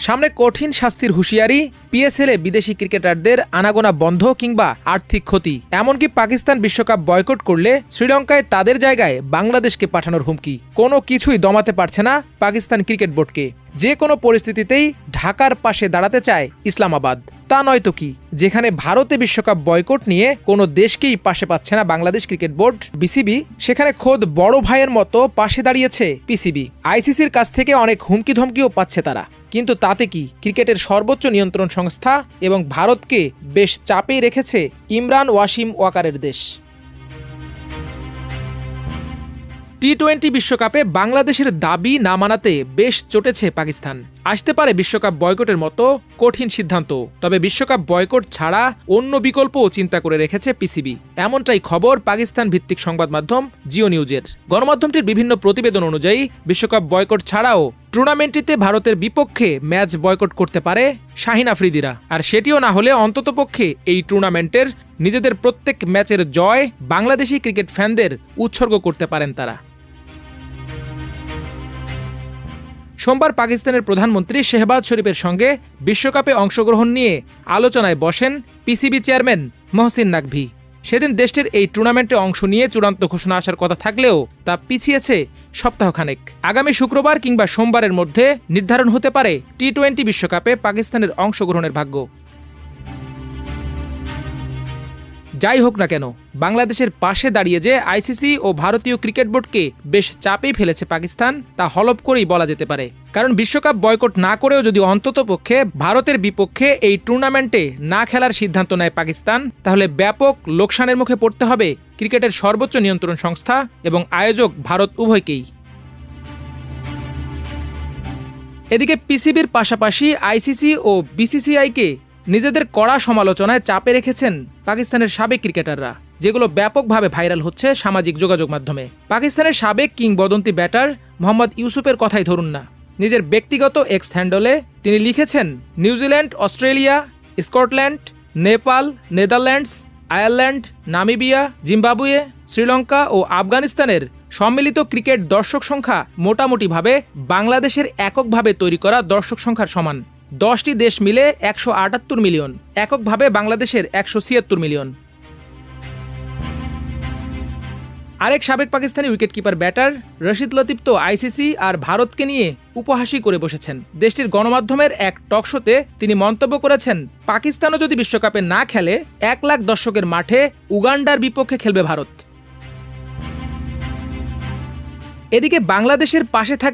সামনে কঠিন শাস্তির হুঁশিয়ারি, পিএসএলে বিদেশি ক্রিকেটারদের আনাগোনা বন্ধ কিংবা আর্থিক ক্ষতি। এমনকি পাকিস্তান বিশ্বকাপ বয়কট করলে শ্রীলঙ্কায় তাদের জায়গায় বাংলাদেশকে পাঠানোর হুমকি। কোনো কিছুই দমাতে পারছে না পাকিস্তান ক্রিকেট বোর্ডকে। যে কোনো পরিস্থিতিতেই ঢাকার পাশে দাঁড়াতে চায় ইসলামাবাদ। তা নয়তো কি, যেখানে ভারতে বিশ্বকাপ বয়কট নিয়ে কোনো দেশকেই পাশে পাচ্ছে না বাংলাদেশ ক্রিকেট বোর্ড বিসিবি, সেখানে খোদ বড় ভাইয়ের মতো পাশে দাঁড়িয়েছে পিসিবি। আইসিসির কাছ থেকে অনেক হুমকি ধমকিও পাচ্ছে তারা। কিন্তু তাতে কি, ক্রিকেটের সর্বোচ্চ নিয়ন্ত্রণ সংস্থা এবং ভারতকে বেশ চাপেই রেখেছে ইমরান ওয়াসিম ওয়াকারের দেশ। টি-20 বিশ্বকাপে বাংলাদেশের দাবি না মানাতে বেশ চটেছে পাকিস্তান। আসতে পারে বিশ্বকাপ বয়কটের মতো কঠিন সিদ্ধান্ত। তবে বিশ্বকাপ বয়কট ছাড়া অন্য বিকল্পও চিন্তা করে রেখেছে পিসিবি, এমনটাই খবর পাকিস্তান ভিত্তিক সংবাদ মাধ্যম জিও নিউজের। গণমাধ্যমটির বিভিন্ন প্রতিবেদন অনুযায়ী বিশ্বকাপ বয়কট ছাড়াও টুর্নামেন্টটিতে ভারতের বিপক্ষে ম্যাচ বয়কট করতে পারে শাহিন আফ্রিদিরা। আর সেটিও না হলে অন্ততপক্ষে এই টুর্নামেন্টের নিজেদের প্রত্যেক ম্যাচের জয় বাংলাদেশি ক্রিকেট ফ্যানদের উৎসর্গ করতে পারেন তারা। সোমবার পাকিস্তানের প্রধানমন্ত্রী শেহবাজ শরীফের সঙ্গে বিশ্বকাপে অংশগ্রহণ নিয়ে আলোচনায় বসেন পিসিবি চেয়ারম্যান মহসিন নাকভি। সেদিন দেশটির এই টুর্নামেন্টে অংশ নিয়ে চূড়ান্ত ঘোষণা আসার কথা থাকলেও তা পিছিয়েছে সপ্তাহখানেক। আগামী শুক্রবার কিংবা সোমবারের মধ্যে নির্ধারণ হতে পারে টি-20 বিশ্বকাপে পাকিস্তানের অংশগ্রহণের ভাগ্য। যাই হোক না কেন, বাংলাদেশের পাশে দাঁড়িয়ে যে আইসিসি ও ভারতীয় ক্রিকেট বোর্ডকে বেশ চাপেই ফেলেছে পাকিস্তান, তা হলফ করেই বলা যেতে পারে। কারণ বিশ্বকাপ বয়কট না করেও যদি অন্ততপক্ষে ভারতের বিপক্ষে এই টুর্নামেন্টে না খেলার সিদ্ধান্ত নেয় পাকিস্তান, তাহলে ব্যাপক লোকসানের মুখে পড়তে হবে ক্রিকেটের সর্বোচ্চ নিয়ন্ত্রণ সংস্থা এবং আয়োজক ভারত উভয়কেই। এদিকে পিসিবির পাশাপাশি আইসিসি ও বিসিসিআইকে নিজেদের কড়া সমালোচনায় চাপে রেখেছেন পাকিস্তানের সাবেক ক্রিকেটাররা, যেগুলো ব্যাপকভাবে ভাইরাল হচ্ছে সামাজিক যোগাযোগ মাধ্যমে। পাকিস্তানের সাবেক কিংবদন্তি ব্যাটার মোহাম্মদ ইউসুফের কথাই ধরুন না, নিজের ব্যক্তিগত এক্স হ্যান্ডলে তিনি লিখেছেন, New Zealand, Australia, Scotland, Nepal, Netherlands, Ireland, Namibia, Zimbabwe, Sri Lanka ও আফগানিস্তানের সম্মিলিত ক্রিকেট দর্শক সংখ্যা মোটামুটিভাবে বাংলাদেশের এককভাবে তৈরি করা দর্শক সংখ্যার সমান। 10টি দেশ মিলে 178 মিলিয়ন, এককভাবে বাংলাদেশের 176 মিলিয়ন। আরেক সাবেক পাকিস্তানি উইকেটকিপার ব্যাটার রশিদ লতিফ তো আইসিসি আর ভারতকে নিয়ে উপহাসই করে বসেছেন। দেশটির গণমাধ্যমের এক টকশোতে তিনি মন্তব্য করেছেন, পাকিস্তানও যদি বিশ্বকাপে না খেলে 1 লাখ দর্শকের মাঠে উগান্ডার বিপক্ষে খেলবে ভারত। এদিকে বাংলাদেশের পাশে থাকা